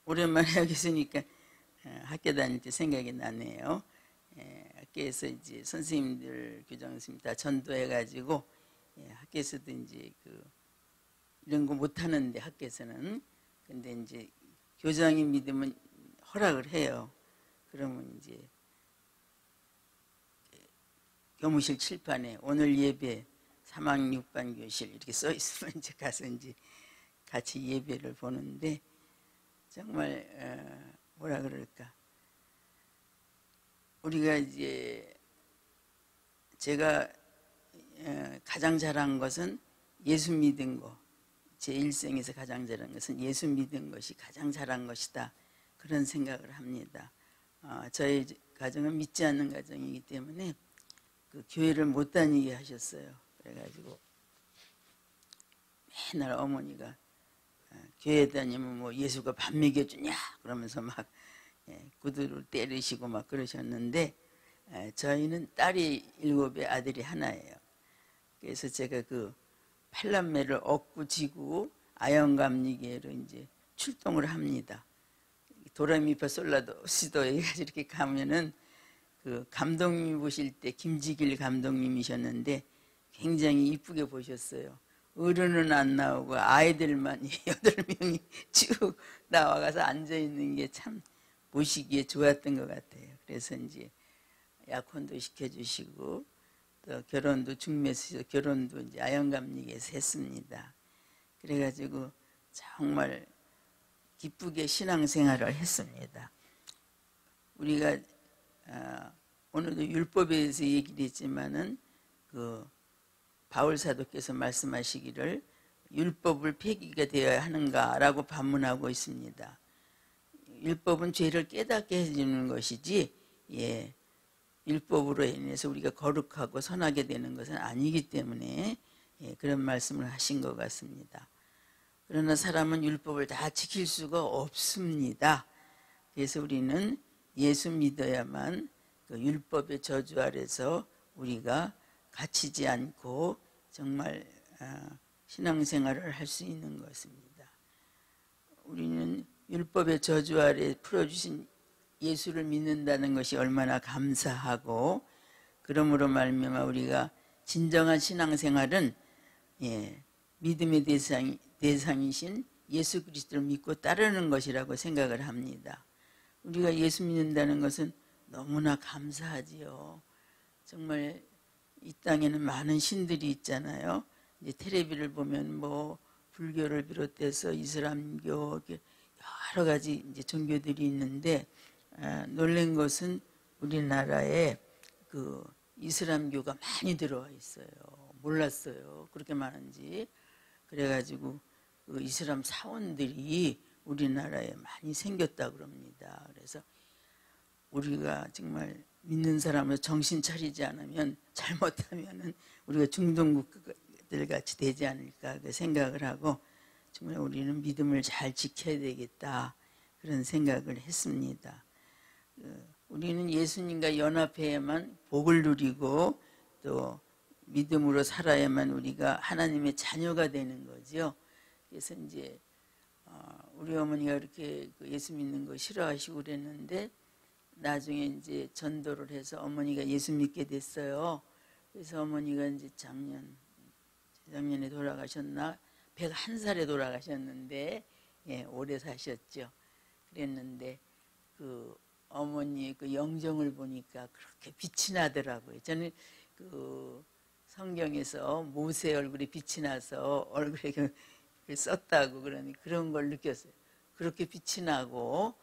오랜만에 여기 있으니까 학교 다닐 때 생각이 나네요. 학교에서 이제 선생님들, 교장 선생님 다 전도해가지고 학교에서도 이제 이런 거 못하는데 학교에서는 근데 이제 교장이 믿으면 허락을 해요. 그러면 이제 교무실 칠판에 오늘 예배 3학 6반 교실 이렇게 써 있으면 이제 가서 이제 같이 예배를 보는데 정말 뭐라 그럴까, 우리가 이제 제가 가장 잘한 것은 예수 믿은 거, 제 일생에서 가장 잘한 것은 예수 믿은 것이 가장 잘한 것이다, 그런 생각을 합니다. 저희 가정은 믿지 않는 가정이기 때문에 교회를 못 다니게 하셨어요. 그래가지고 맨날 어머니가 교회 다니면 뭐 예수가 밥 먹여주냐 그러면서 막 구두를 때리시고 막 그러셨는데, 저희는 딸이 7에 아들이 하나예요. 그래서 제가 팔남매를 얻고 지고 아영감리교회로 이제 출동을 합니다. 도레미파 솔라도 시도 이렇게 가면은 감독님 보실 때 김지길 감독님이셨는데 굉장히 이쁘게 보셨어요. 어른은 안 나오고 아이들만 8명이 쭉 나와가서 앉아있는 게 참 보시기에 좋았던 것 같아요. 그래서 이제 약혼도 시켜주시고 또 결혼도 중매에서 결혼도 이제 아영감리교회에서 했습니다. 그래가지고 정말 기쁘게 신앙생활을 했습니다. 우리가 오늘도 율법에 대해서 얘기를 했지만은 바울 사도께서 말씀하시기를 율법을 폐기가 되어야 하는가라고 반문하고 있습니다. 율법은 죄를 깨닫게 해주는 것이지, 율법으로 인해서 우리가 거룩하고 선하게 되는 것은 아니기 때문에 그런 말씀을 하신 것 같습니다. 그러나 사람은 율법을 다 지킬 수가 없습니다. 그래서 우리는 예수 믿어야만 율법의 저주 아래서 우리가 갇히지 않고 정말 신앙생활을 할 수 있는 것입니다. 우리는 율법의 저주 아래 풀어주신 예수를 믿는다는 것이 얼마나 감사하고, 그러므로 말미암아 우리가 진정한 신앙생활은 믿음의 대상이신 예수 그리스도를 믿고 따르는 것이라고 생각을 합니다. 우리가 예수 믿는다는 것은 너무나 감사하지요. 정말 이 땅에는 많은 신들이 있잖아요. 이제 텔레비를 보면 뭐 불교를 비롯해서 이슬람교 여러 가지 이제 종교들이 있는데, 놀란 것은 우리나라에 이슬람교가 많이 들어와 있어요. 몰랐어요, 그렇게 많은지. 그래가지고 이슬람 사원들이 우리나라에 많이 생겼다고 그럽니다. 그래서 우리가 정말 믿는 사람을 정신 차리지 않으면, 잘못하면은 우리가 중동국들 같이 되지 않을까 생각을 하고, 정말 우리는 믿음을 잘 지켜야 되겠다, 그런 생각을 했습니다. 우리는 예수님과 연합해야만 복을 누리고 또 믿음으로 살아야만 우리가 하나님의 자녀가 되는 거죠. 그래서 이제 우리 어머니가 그렇게 재수 믿는 거 싫어하시고 그랬는데, 나중에 이제 전도를 해서 어머니가 예수 믿게 됐어요. 그래서 어머니가 이제 재작년에 돌아가셨나? 101살에 돌아가셨는데, 오래 사셨죠. 그랬는데 어머니의 영정을 보니까 그렇게 빛이 나더라고요. 저는 성경에서 모세 얼굴에 빛이 나서 얼굴에 썼다고 그러니 그런 걸 느꼈어요. 그렇게 빛이 나고,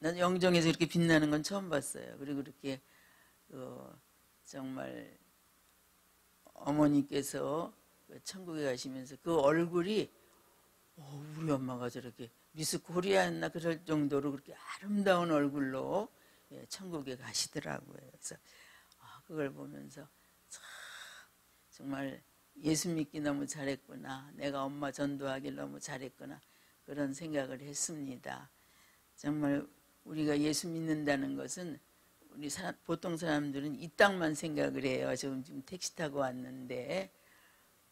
난 영정에서 이렇게 빛나는 건 처음 봤어요. 그리고 그렇게 정말 어머니께서 천국에 가시면서 얼굴이 우리 엄마가 저렇게 미스 코리아였나 그럴 정도로 그렇게 아름다운 얼굴로 천국에 가시더라고요. 그래서 그걸 보면서 정말 예수 믿기 너무 잘했구나, 내가 엄마 전도하길 너무 잘했구나, 그런 생각을 했습니다. 정말 우리가 예수 믿는다는 것은, 보통 사람들은 이 땅만 생각을 해요. 지금 택시 타고 왔는데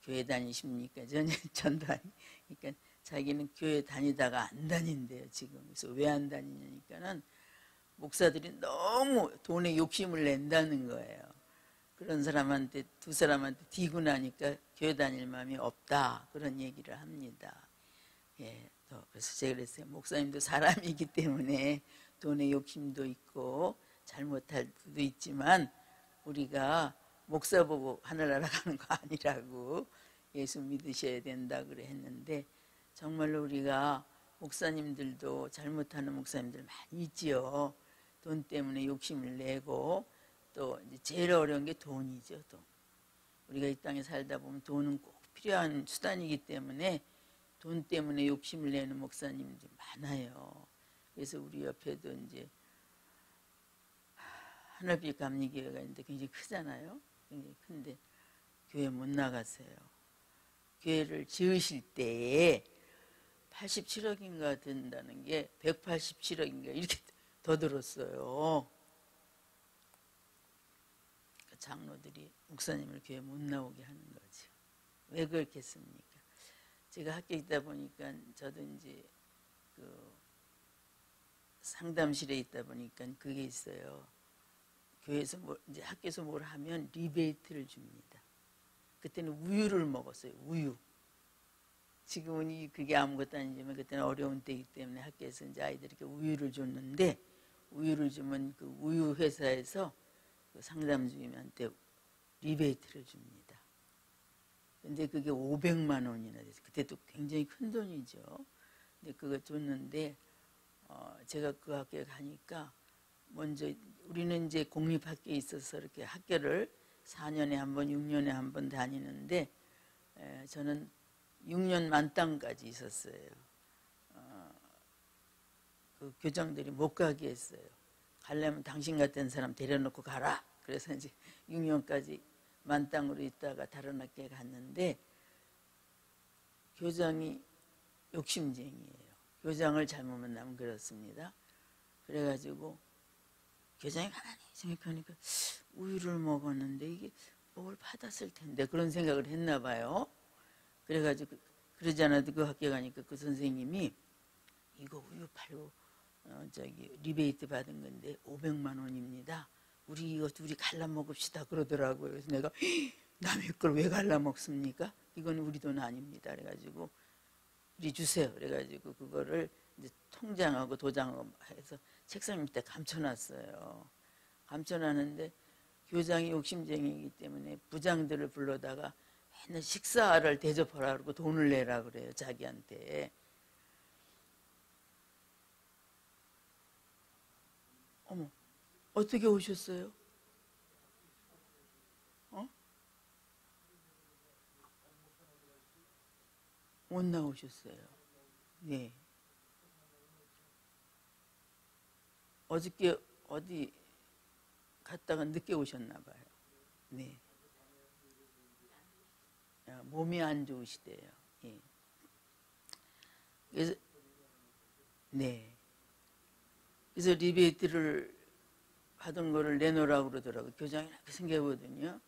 교회 다니십니까? 전혀 전도 아니니까 자기는 교회 다니다가 안 다닌대요 지금. 그래서 왜 안 다니냐니까는 목사들이 너무 돈에 욕심을 낸다는 거예요. 그런 사람한테 두 사람한테 뒤고 나니까 교회 다닐 마음이 없다 그런 얘기를 합니다. 예, 그래서 제가 그랬어요. 목사님도 사람이기 때문에 돈에 욕심도 있고 잘못할 수도 있지만 우리가 목사 보고 하늘나라 가는 거 아니라고 예수 믿으셔야 된다 그래 했는데 정말로 우리가 목사님들도 잘못하는 목사님들 많이 있지요. 돈 때문에 욕심을 내고 또 이제 제일 어려운 게 돈이죠. 돈. 우리가 이 땅에 살다 보면 돈은 꼭 필요한 수단이기 때문에 돈 때문에 욕심을 내는 목사님들이 많아요. 그래서 우리 옆에도 이제 하늘빛 감리교회가 있는데 굉장히 크잖아요. 굉장히 큰데 교회 못 나가세요. 교회를 지으실 때에 87억인가 든다는 게 187억인가 이렇게 더 들었어요. 그러니까 장로들이 목사님을 교회 못 나오게 하는 거죠. 왜 그렇겠습니까? 제가 학교에 있다 보니까 저도 이제 그 상담실에 있다 보니까 그게 있어요. 교회에서 이제 학교에서 뭘 하면 리베이트를 줍니다. 그때는 우유를 먹었어요. 우유. 지금은 그게 아무것도 아니지만 그때는 어려운 때이기 때문에 학교에서 이제 아이들에게 우유를 줬는데 우유를 주면 그 우유 회사에서 그 상담 주임한테 리베이트를 줍니다. 근데 그게 500만 원이나 됐어요. 그때도 굉장히 큰 돈이죠. 근데 그거 줬는데 제가 그 학교에 가니까 먼저 우리는 이제 공립학교에 있어서 이렇게 학교를 4년에 한 번, 6년에 한 번 다니는데 저는 6년 만땅까지 있었어요. 그 교장들이 못 가게 했어요. 가려면 당신 같은 사람 데려놓고 가라. 그래서 이제 6년까지 만땅으로 있다가 다른 학교에 갔는데 교장이 욕심쟁이에요. 교장을 잘못 만나면 그렇습니다. 그래가지고 교장이 가만히 생각하니까 우유를 먹었는데 이게 뭘 받았을 텐데 그런 생각을 했나 봐요. 그래가지고 그러지 않아도 그 학교 가니까 그 선생님이 이거 우유 팔고 리베이트 받은 건데 500만 원입니다. 우리 이거 둘이 갈라 먹읍시다 그러더라고요. 그래서 내가 남의 걸 왜 갈라 먹습니까? 이건 우리 돈 아닙니다. 그래가지고 우리 주세요. 그래가지고 그거를 이제 통장하고 도장하고 해서 책상 밑에 감춰놨어요. 감춰놨는데 교장이 욕심쟁이이기 때문에 부장들을 불러다가 맨날 식사를 대접하라 그러고 돈을 내라 그래요. 자기한테. 어머, 어떻게 오셨어요? 못 나오셨어요. 네. 어저께 어디 갔다가 늦게 오셨나 봐요. 네. 몸이 안 좋으시대요. 예. 그래서 네. 그래서 리베이트를 받은 거를 내놓으라고 그러더라고요. 교장이 이렇게 생겼거든요.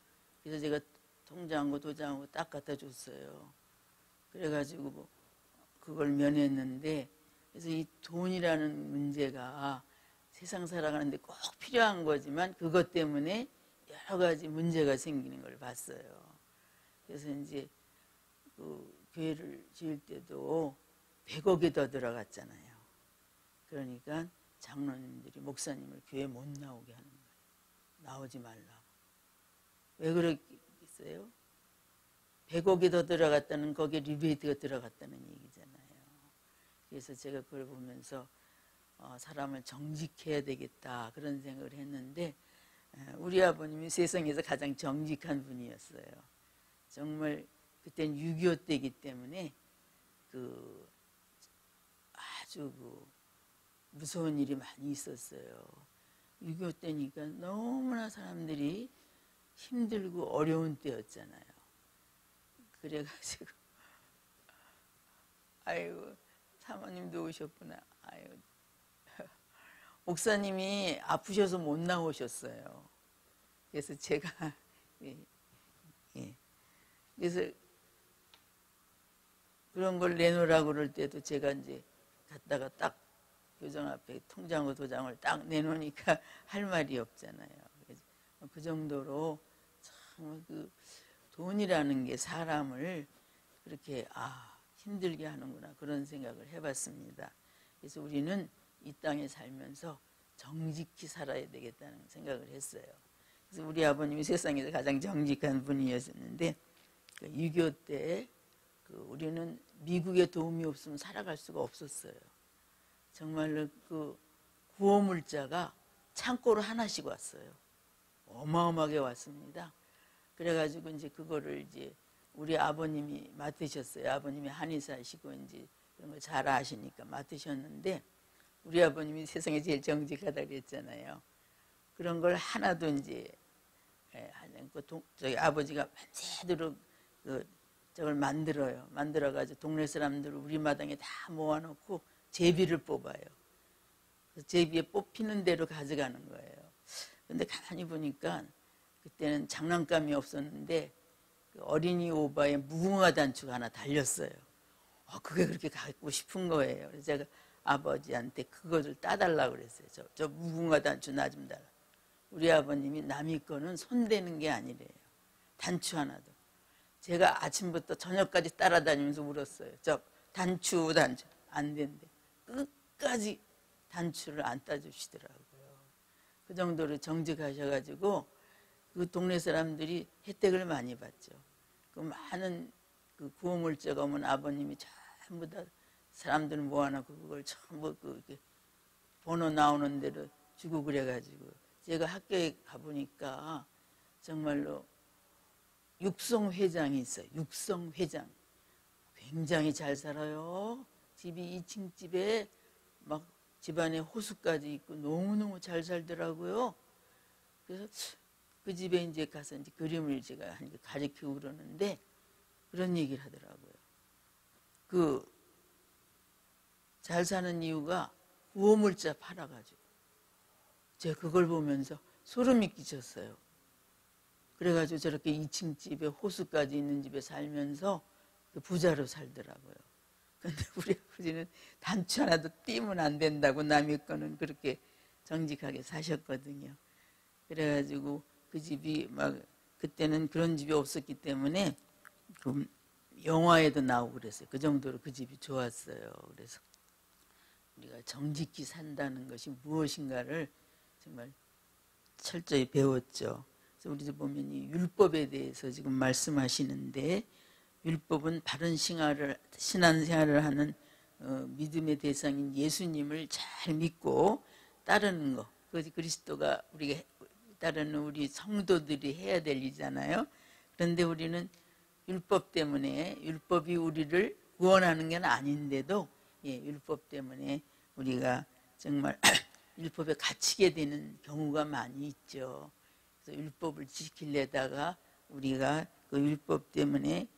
그래서 제가 통장하고 도장하고 딱 갖다 줬어요. 그래가지고 그걸 면했는데 그래서 이 돈이라는 문제가 세상 살아가는데 꼭 필요한 거지만 그것 때문에 여러 가지 문제가 생기는 걸 봤어요. 그래서 이제 그 교회를 지을 때도 100억이 더 들어갔잖아요. 그러니까 장로님들이 목사님을 교회 못 나오게 하는 거예요. 나오지 말라고. 왜 그러겠어요? 100억이 더 들어갔다는 거기에 리베이트가 들어갔다는 얘기잖아요. 그래서 제가 그걸 보면서 사람을 정직해야 되겠다 그런 생각을 했는데 우리 아버님이 세상에서 가장 정직한 분이었어요. 정말 그땐 6.25 때이기 때문에 그 아주 무서운 일이 많이 있었어요. 6.25 때니까 너무나 사람들이 힘들고 어려운 때였잖아요. 그래가지고 아이고 사모님도 오셨구나. 아이고 목사님이 아프셔서 못 나오셨어요. 그래서 제가 예. 그래서 그런 걸 내놓으라고 그럴 때도 제가 이제 갔다가 딱 교정 앞에 통장과 도장을 딱 내놓으니까 할 말이 없잖아요. 그 정도로 참 그 돈이라는 게 사람을 그렇게 힘들게 하는구나, 그런 생각을 해봤습니다. 그래서 우리는 이 땅에 살면서 정직히 살아야 되겠다는 생각을 했어요. 그래서 우리 아버님이 세상에서 가장 정직한 분이었는데, 6.25 때 우리는 미국의 도움이 없으면 살아갈 수가 없었어요. 정말로 그 구호물자가 창고로 하나씩 왔어요. 어마어마하게 왔습니다. 그래가지고 이제 그거를 이제 우리 아버님이 맡으셨어요. 아버님이 한의사시고 이제 그런 거 잘 아시니까 맡으셨는데, 우리 아버님이 세상에 제일 정직하다 그랬잖아요. 그런 걸 하나도 이제 저희 아버지가 제대로 저걸 만들어가지고 동네 사람들 우리 마당에 다 모아놓고 제비를 뽑아요. 제비에 뽑히는 대로 가져가는 거예요. 근데 가만히 보니까 그때는 장난감이 없었는데 그 어린이 오바에 무궁화 단추가 하나 달렸어요. 그게 그렇게 갖고 싶은 거예요. 그래서 제가 아버지한테 그것을 따달라고 그랬어요. 저 무궁화 단추 나 좀 달라. 우리 아버님이 남의 거는 손대는 게 아니래요. 단추 하나도. 제가 아침부터 저녁까지 따라다니면서 울었어요. 저 단추 안 된대. 끝까지 단추를 안 따주시더라고요. 그 정도로 정직하셔가지고 그 동네 사람들이 혜택을 많이 받죠. 그 많은 그 구호물자가 오면 아버님이 전부 다 사람들 모아놓고 그걸 전부 이렇게 번호 나오는 대로 주고 그래가지고, 제가 학교에 가보니까 정말로 육성회장이 있어요. 육성회장. 굉장히 잘 살아요. 집이 2층 집에 막 집안에 호수까지 있고 너무너무 잘 살더라고요. 그래서 그 집에 이제 가서 이제 그림을 제가 가르치고 그러는데 그런 얘기를 하더라고요. 잘 사는 이유가 구호물자 팔아가지고. 제가 그걸 보면서 소름이 끼쳤어요. 그래가지고 저렇게 2층 집에 호수까지 있는 집에 살면서 부자로 살더라고요. 근데 우리 아버지는 단추 하나도 띄면 안 된다고 남의 거는 그렇게 정직하게 사셨거든요. 그래가지고 그 집이 막 그때는 그런 집이 없었기 때문에 그 영화에도 나오고 그랬어요. 그 정도로 그 집이 좋았어요. 그래서 우리가 정직히 산다는 것이 무엇인가를 정말 철저히 배웠죠. 그래서 우리도 보면 이 율법에 대해서 지금 말씀하시는데, 율법은 바른 신앙생활을 하는 믿음의 대상인 예수님을 잘 믿고 따르는 것. 그것이 그리스도가 우리가 따르는 우리 성도들이 해야 될 일이잖아요. 그런데 우리는 율법 때문에, 율법이 우리를 구원하는 게 아닌데도 율법 때문에 우리가 정말 율법에 갇히게 되는 경우가 많이 있죠. 그래서 율법을 지키려다가 우리가 그 율법 때문에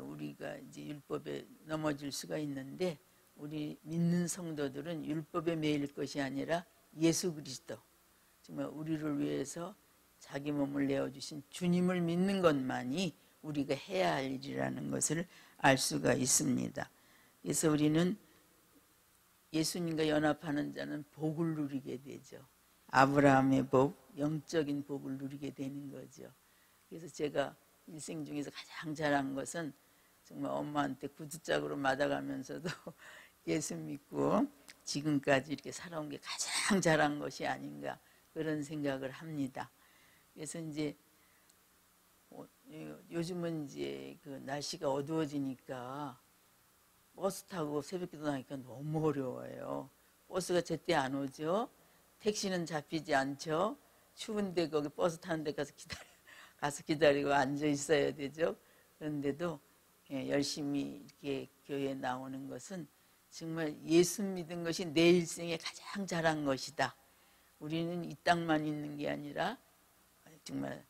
우리가 이제 율법에 넘어질 수가 있는데, 우리 믿는 성도들은 율법에 매일 것이 아니라 예수 그리스도, 정말 우리를 위해서 자기 몸을 내어주신 주님을 믿는 것만이 우리가 해야 할 일이라는 것을 알 수가 있습니다. 그래서 우리는 예수님과 연합하는 자는 복을 누리게 되죠. 아브라함의 복, 영적인 복을 누리게 되는 거죠. 그래서 제가 일생 중에서 가장 잘한 것은 정말 엄마한테 구두짝으로 맞아가면서도 예수 믿고 지금까지 이렇게 살아온 게 가장 잘한 것이 아닌가, 그런 생각을 합니다. 그래서 이제 요즘은 이제 그 날씨가 어두워지니까 버스 타고 새벽기도 나니까 너무 어려워요. 버스가 제때 안 오죠. 택시는 잡히지 않죠. 추운데 거기 버스 타는 데 가서 기다리고 앉아 있어야 되죠. 그런데도 열심히 이렇게 교회에 나오는 것은 정말 예수 믿은 것이 내 일생에 가장 잘한 것이다. 우리는 이 땅만 있는 게 아니라 정말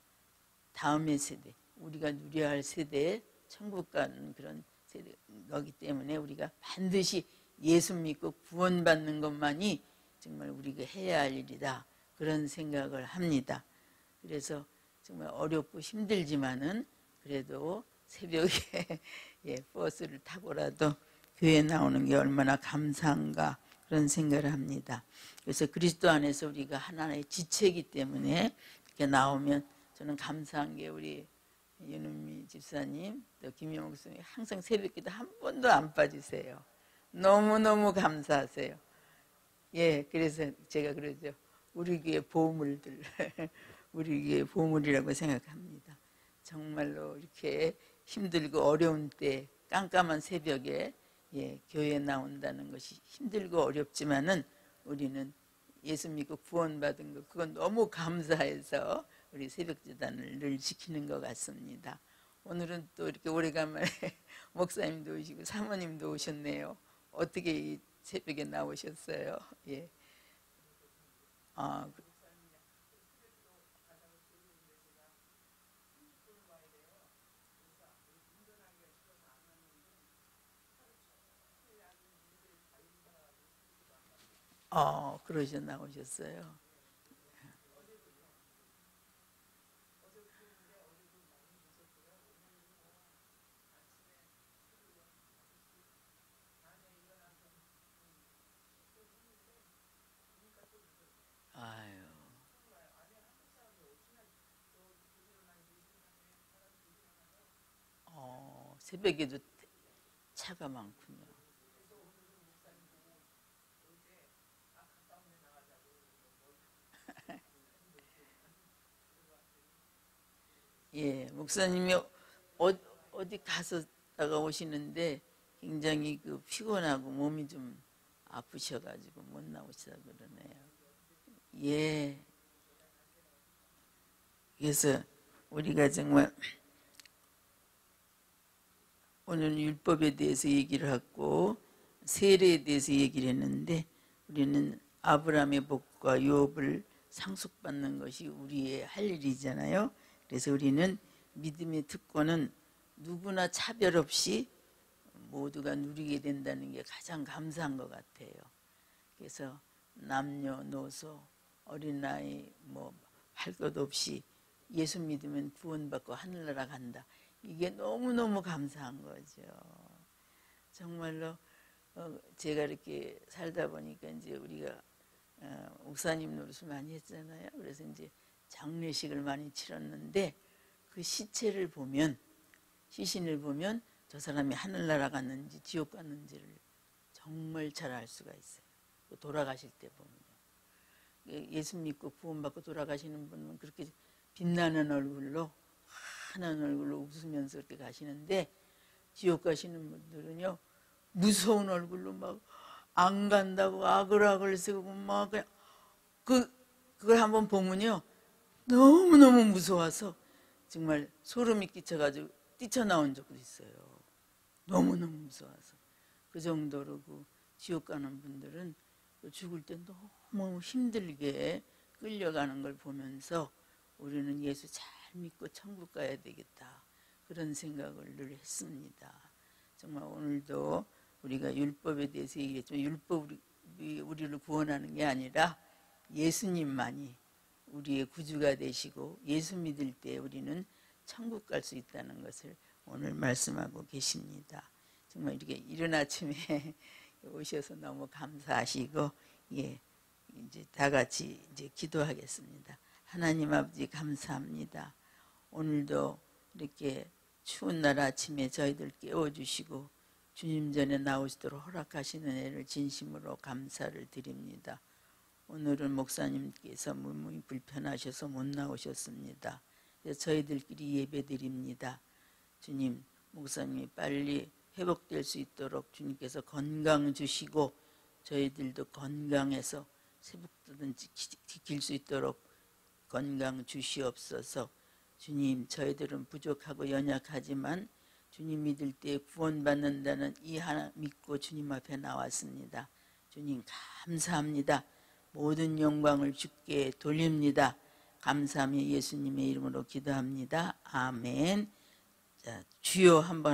다음의 세대, 우리가 누려야 할 세대에 천국 가는 그런 세대이기 때문에 우리가 반드시 예수 믿고 구원받는 것만이 정말 우리가 해야 할 일이다, 그런 생각을 합니다. 그래서 정말 어렵고 힘들지만은 그래도 새벽에 예, 버스를 타고라도 교회 나오는 게 얼마나 감사한가 그런 생각을 합니다. 그래서 그리스도 안에서 우리가 하나의 지체이기 때문에 이렇게 나오면 저는 감사한 게 우리 윤은미 집사님 또 김영옥 선생님 항상 새벽기도 한 번도 안 빠지세요. 너무너무 감사하세요. 예, 그래서 제가 그러죠. 우리 교회 보물들 우리 교회 보물이라고 생각합니다. 정말로 이렇게 힘들고 어려운 때 깜깜한 새벽에 예, 교회에 나온다는 것이 힘들고 어렵지만은 우리는 예수 믿고 구원받은 거 그건 너무 감사해서 우리 새벽제단을 늘 지키는 것 같습니다. 오늘은 또 이렇게 오래간만에 목사님도 오시고 사모님도 오셨네요. 어떻게 이 새벽에 나오셨어요? 예. 그러셔 나오셨어요. 아유. 새벽에도 차가 많군요. 예, 목사님이 어디 가서다가 오시는데 굉장히 그 피곤하고 몸이 좀 아프셔가지고 못 나오시다 그러네요. 예. 그래서 우리가 정말 오늘 율법에 대해서 얘기를 하고 세례에 대해서 얘기를 했는데 우리는 아브라함의 복과 욥을 상속받는 것이 우리의 할 일이잖아요. 그래서 우리는 믿음의 특권은 누구나 차별 없이 모두가 누리게 된다는 게 가장 감사한 것 같아요. 그래서 남녀노소 어린아이 뭐 할 것 없이 예수 믿으면 구원받고 하늘나라 간다. 이게 너무너무 감사한 거죠. 정말로 제가 이렇게 살다 보니까 이제 우리가 목사님 노릇을 많이 했잖아요. 그래서 이제 장례식을 많이 치렀는데 그 시체를 보면 시신을 보면 저 사람이 하늘나라 갔는지 지옥 갔는지를 정말 잘 알 수가 있어요. 돌아가실 때 보면요. 예수 믿고 구원받고 돌아가시는 분은 그렇게 빛나는 얼굴로 환한 얼굴로 웃으면서 그렇게 가시는데 지옥 가시는 분들은요 무서운 얼굴로 막 안 간다고 아글아글 쓰고 막 그냥 그걸 한번 보면요 너무너무 무서워서 정말 소름이 끼쳐가지고 뛰쳐나온 적도 있어요. 너무너무 무서워서 그 정도로 그 지옥 가는 분들은 죽을 때 너무 힘들게 끌려가는 걸 보면서 우리는 예수 잘 믿고 천국 가야 되겠다 그런 생각을 늘 했습니다. 정말 오늘도 우리가 율법에 대해서 얘기했지만 율법이 우리를 구원하는 게 아니라 예수님만이 우리의 구주가 되시고 예수 믿을 때 우리는 천국 갈 수 있다는 것을 오늘 말씀하고 계십니다. 정말 이렇게 이른 아침에 오셔서 너무 감사하시고 예 이제 다 같이 이제 기도하겠습니다. 하나님 아버지 감사합니다. 오늘도 이렇게 추운 날 아침에 저희들 깨워주시고 주님 전에 나오시도록 허락하시는 애를 진심으로 감사를 드립니다. 오늘은 목사님께서 몸이 불편하셔서 못 나오셨습니다. 저희들끼리 예배드립니다. 주님, 목사님이 빨리 회복될 수 있도록 주님께서 건강 주시고 저희들도 건강해서 새벽도든 지킬 수 있도록 건강 주시옵소서. 주님, 저희들은 부족하고 연약하지만 주님 믿을 때 구원받는다는 이 하나 믿고 주님 앞에 나왔습니다. 주님 감사합니다. 모든 영광을 주께 돌립니다. 감사하며 예수님의 이름으로 기도합니다. 아멘. 자, 주여 한번